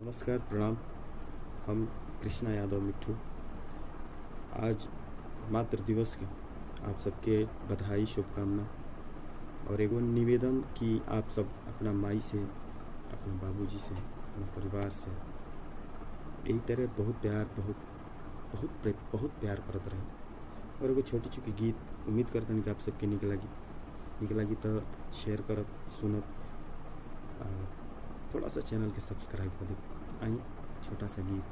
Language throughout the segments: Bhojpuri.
नमस्कार, प्रणाम। हम कृष्णा यादव मिट्ठू। आज मातृ दिवस के आप सबके बधाई, शुभकामना और एगो निवेदन कि आप सब अपना माई से, अपने बाबूजी से, अपने परिवार से यही तरह बहुत प्यार करत रहे। और एगो छोटी छोटी गीत उम्मीद करता नहीं कि आप सबके निक लगी तो शेयर करत, सुनत, थोड़ा सा चैनल के सब्सक्राइब कर दे। आई छोटा सा गीत।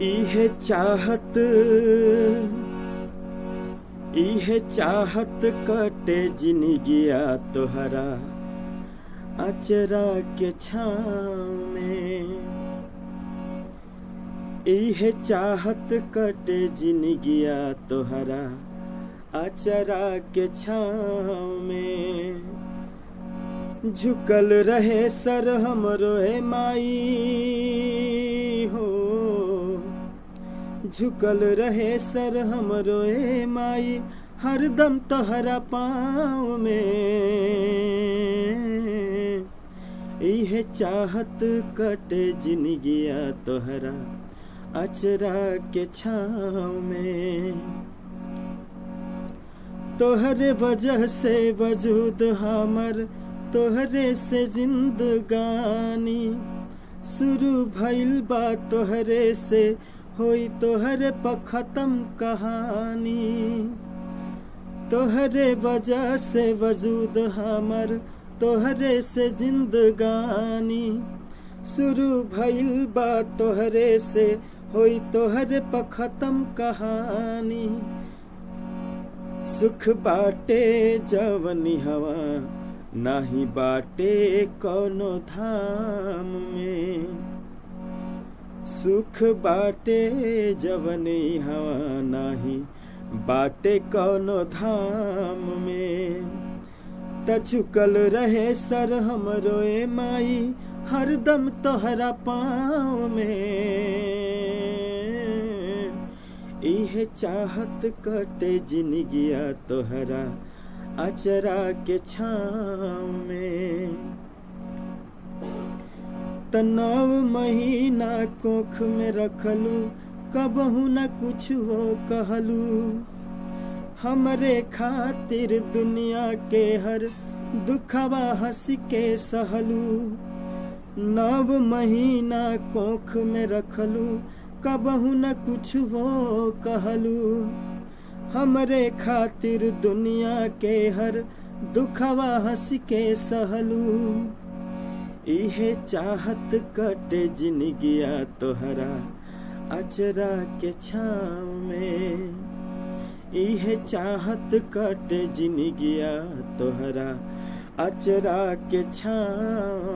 इहे चाहत कटे जिनगिया तोहरा अचरा के छाँव में। इहे चाहत कटे जिनगिया तोहरा अचरा के छाँव में। झुकल रहे सर हमरो ए माई हो, झुकल रहे सर हमरो ए माई हरदम तोहरा पाँव में। इहे चाहत कटे जिनगिया तोहरा अचरा के छाँव में। तोहरे वजह से वजूद हमर, तोहरे से जिंदगानी शुरू भइल बा, तोहरे से होई तोहरे पर खत्म कहानी। तोहरे वजह से वजूद हमर, तोहरे से जिंदगानी शुरू भइल बा, तोहरे से होई तोहरे पर खत्म कहानी। सुख बाटे जवनी हवा नाही बाटे कौनो धाम में। सुख बाटे जवनी हवा नाही बाटे कौनो धाम में। त झुकल रहे सर हमरो ए माई हरदम तोहरा पाँव में। इहे चाहत कटे जिनगिया तोहरा अचरा के छाँव में। त 9 महीना कोख में रखलू, कबहू न कुछ हो कहलू। हमरे खातिर दुनिया के हर दुखवा हंस के सहलू। 9 महीना कोख में रखलू, कबहू न कुछ हो कहलू। हमरे खातिर दुनिया के हर दुखवा हंस के सहलू। इहे चाहत कटे जिनगिया तोहरा अचरा के छाँव में। इहे चाहत कटे जिनगिया तोहरा अचरा के छाँव